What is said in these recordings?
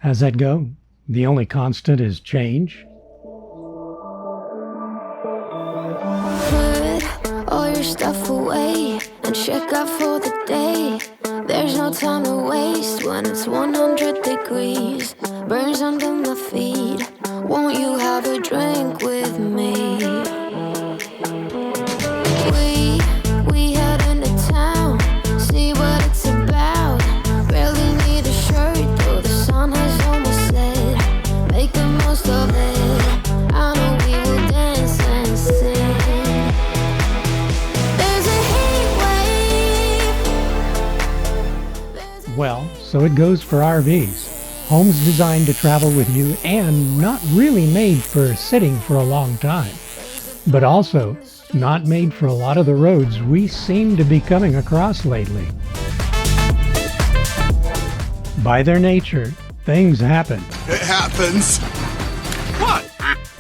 How's that go? The only constant is change? Put all your stuff away and check out for the day. There's no time to waste when it's 100 degrees. Burns under my feet. Won't you have a drink with me? We head into town, see what it's about. Barely need a shirt though the sun has almost set. Make the most of it. I know we will dance and sing. There's a heat wave. Well, so it goes for RVs. Homes designed to travel with you and not really made for sitting for a long time. But also not made for a lot of the roads we seem to be coming across lately. By their nature, things happen. It happens. What?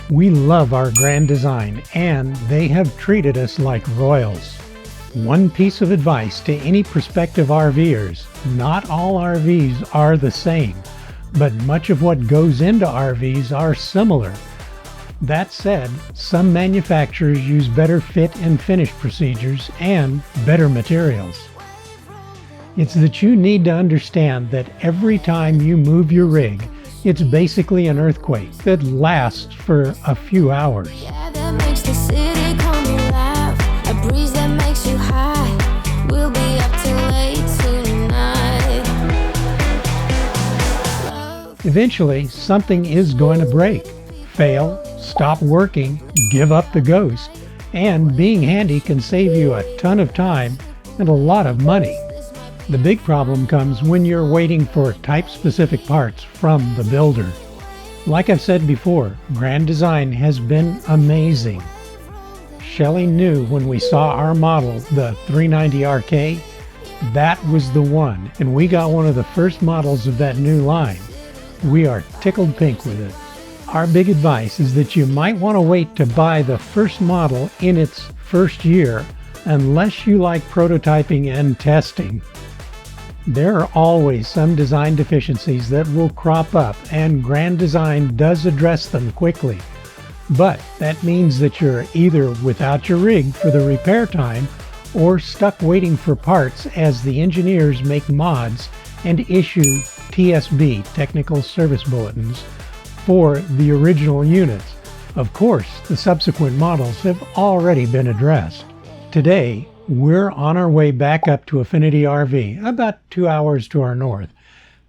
We love our grand design, and they have treated us like royals. One piece of advice to any prospective RVers: not all RVs are the same, but much of what goes into RVs are similar. That said, some manufacturers use better fit and finish procedures and better materials. It's that you need to understand that every time you move your rig, it's basically an earthquake that lasts for a few hours. Yeah, that makes the city come alive. A breeze that makes you high. We'll be up till late tonight. Eventually, something is going to break, fail, stop working, give up the ghost, and being handy can save you a ton of time and a lot of money. The big problem comes when you're waiting for type-specific parts from the builder. Like I've said before, Grand Design has been amazing. Shelley knew when we saw our model, the 390 RK, that was the one, and we got one of the first models of that new line. We are tickled pink with it. Our big advice is that you might want to wait to buy the first model in its first year unless you like prototyping and testing. There are always some design deficiencies that will crop up, and Grand Design does address them quickly. But that means that you're either without your rig for the repair time or stuck waiting for parts as the engineers make mods and issue TSB, Technical Service Bulletins, for the original units. Of course, the subsequent models have already been addressed. Today, we're on our way back up to Affinity RV, about 2 hours to our north.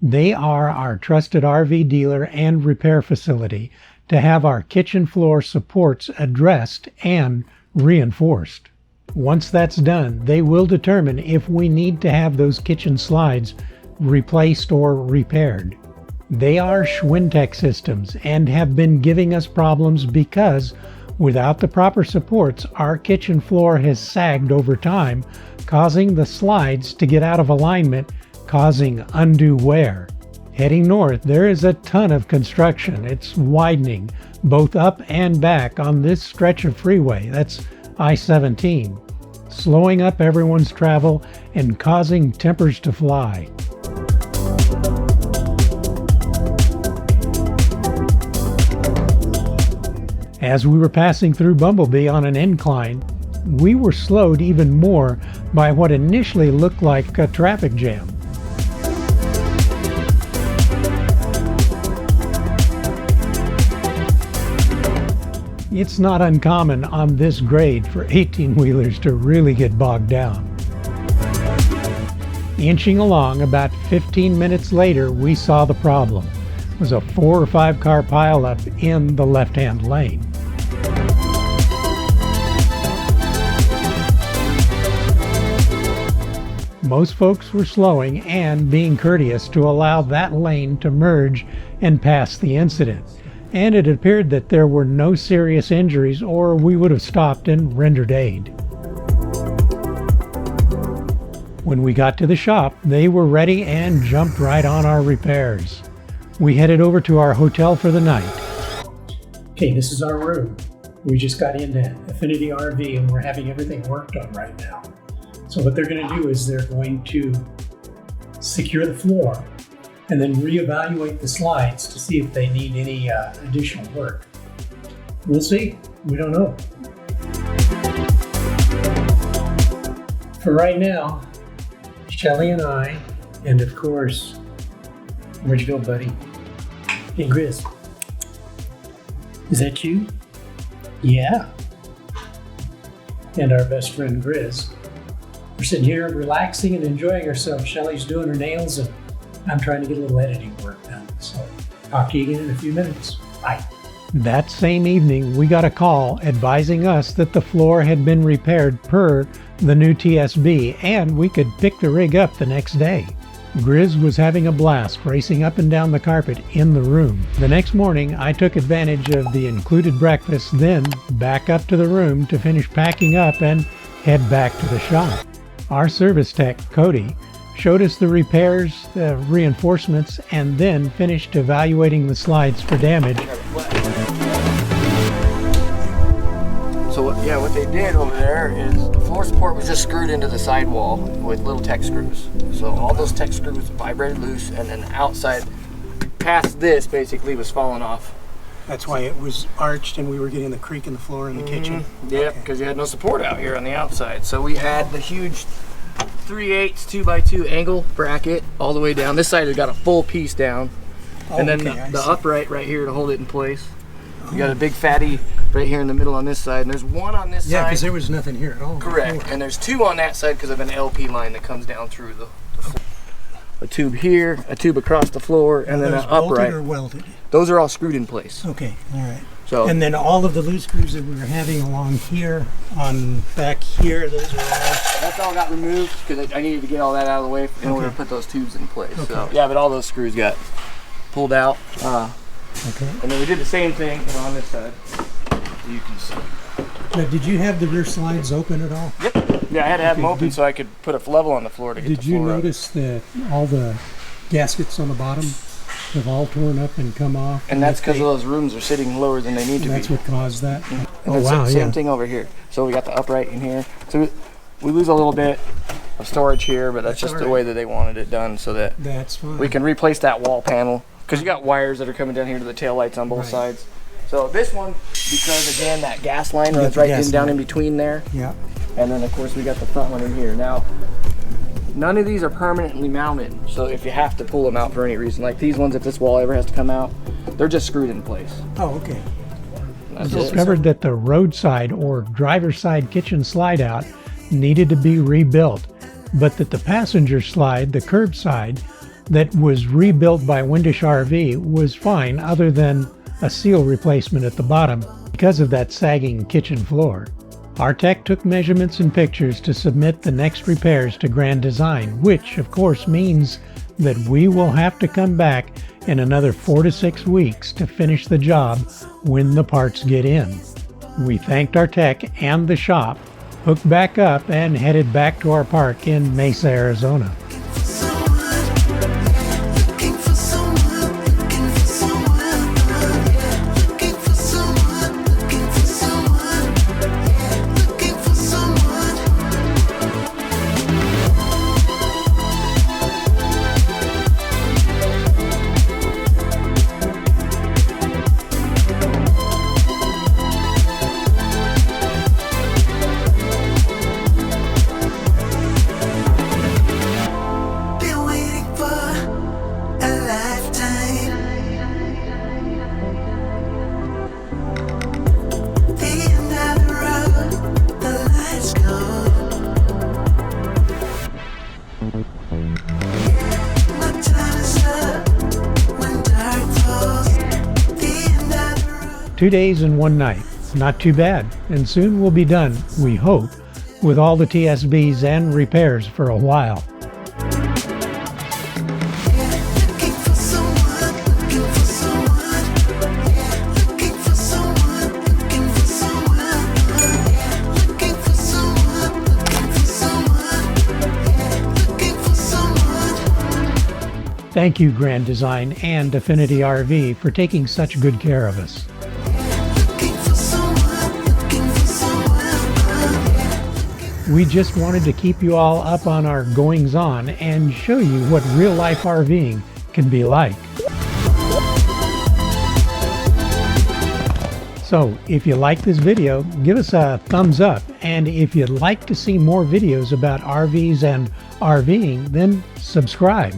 They are our trusted RV dealer and repair facility to have our kitchen floor supports addressed and reinforced. Once that's done, they will determine if we need to have those kitchen slides replaced or repaired. They are Schwintek systems and have been giving us problems because without the proper supports, our kitchen floor has sagged over time, causing the slides to get out of alignment, causing undue wear. Heading north, there is a ton of construction. It's widening both up and back on this stretch of freeway. That's I-17, slowing up everyone's travel and causing tempers to fly. As we were passing through Bumblebee on an incline, we were slowed even more by what initially looked like a traffic jam. It's not uncommon on this grade for 18-wheelers to really get bogged down. Inching along, about 15 minutes later, we saw the problem. It was a 4 or 5 car pileup in the left-hand lane. Most folks were slowing and being courteous to allow that lane to merge and pass the incident, and it appeared that there were no serious injuries or we would have stopped and rendered aid. When we got to the shop, they were ready and jumped right on our repairs. We headed over to our hotel for the night. Okay, this is our room. We just got into Affinity RV and we're having everything worked on right now. So what they're going to do is they're going to secure the floor and then reevaluate the slides to see if they need any additional work. We'll see. We don't know. For right now, Shelly and I, and of course, where'd you go, buddy? Hey, Grizz. Is that you? Yeah. And our best friend, Grizz. We're sitting here relaxing and enjoying ourselves. Shelly's doing her nails, and I'm trying to get a little editing work done. So, talk to you again in a few minutes. Bye. That same evening, we got a call advising us that the floor had been repaired per the new TSB, and we could pick the rig up the next day. Grizz was having a blast racing up and down the carpet in the room. The next morning, I took advantage of the included breakfast, then back up to the room to finish packing up and head back to the shop. Our service tech, Cody, showed us the repairs, the reinforcements, and then finished evaluating the slides for damage. So yeah, what they did over there is the floor support was just screwed into the sidewall with little tech screws. So all those tech screws vibrated loose, and then the outside past this basically was falling off. That's why it was arched and we were getting the creak in the floor in the kitchen. Yeah, because you had no support out here on the outside. So we had the huge 3/8 2x2 angle bracket all the way down. This side has got a full piece down, and then the upright right here to hold it in place. You got a big fatty right here in the middle on this side, and there's one on this side. Yeah, because there was nothing here at all. Correct, and there's two on that side because of an LP line that comes down through the floor. A tube here, a tube across the floor, and then an upright. Bolted or welded? Those are all screwed in place. Okay, all right. So, and then all of the loose screws that we were having along here, on back here, those are all... That's all got removed because I needed to get all that out of the way in order to put those tubes in place. Okay. So yeah, but all those screws got pulled out. Okay. And then we did the same thing on this side. You can see. Now, did you have the rear slides open at all? Yep. Yeah, I had to have them open so I could put a level on the floor to get the floor Did you notice that all the gaskets on the bottom have all torn up and come off? And that's because those rooms are sitting lower than they need to be. That's what caused that? And same thing over here. So we got the upright in here. So we lose a little bit of storage here, but that's just the way that they wanted it done, so that that's fine. We can replace that wall panel. Because you got wires that are coming down here to the taillights on both sides. So this one, because again, that gas line runs right down in between there. Yeah. And then of course we got the front one in here. Now, none of these are permanently mounted. So if you have to pull them out for any reason, like these ones, if this wall ever has to come out, they're just screwed in place. Oh, okay. That's discovered that the roadside or driver's side kitchen slide out needed to be rebuilt, but that the passenger slide, the curbside, that was rebuilt by Windish RV was fine other than a seal replacement at the bottom because of that sagging kitchen floor. Our tech took measurements and pictures to submit the next repairs to Grand Design, which of course means that we will have to come back in another 4 to 6 weeks to finish the job when the parts get in. We thanked our tech and the shop, hooked back up, and headed back to our park in Mesa, Arizona. Two days and one night. Not too bad. And soon we'll be done, we hope, with all the TSBs and repairs for a while. Thank you, Grand Design and Affinity RV, for taking such good care of us. We just wanted to keep you all up on our goings-on and show you what real-life RVing can be like. So if you like this video, give us a thumbs up, and if you'd like to see more videos about RVs and RVing, then subscribe.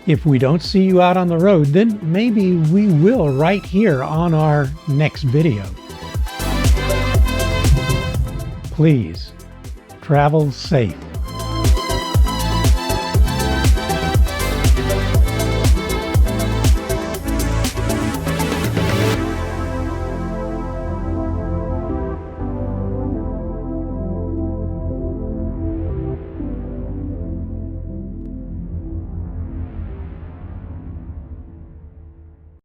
If we don't see you out on the road, then maybe we will right here on our next video. Please, travel safe.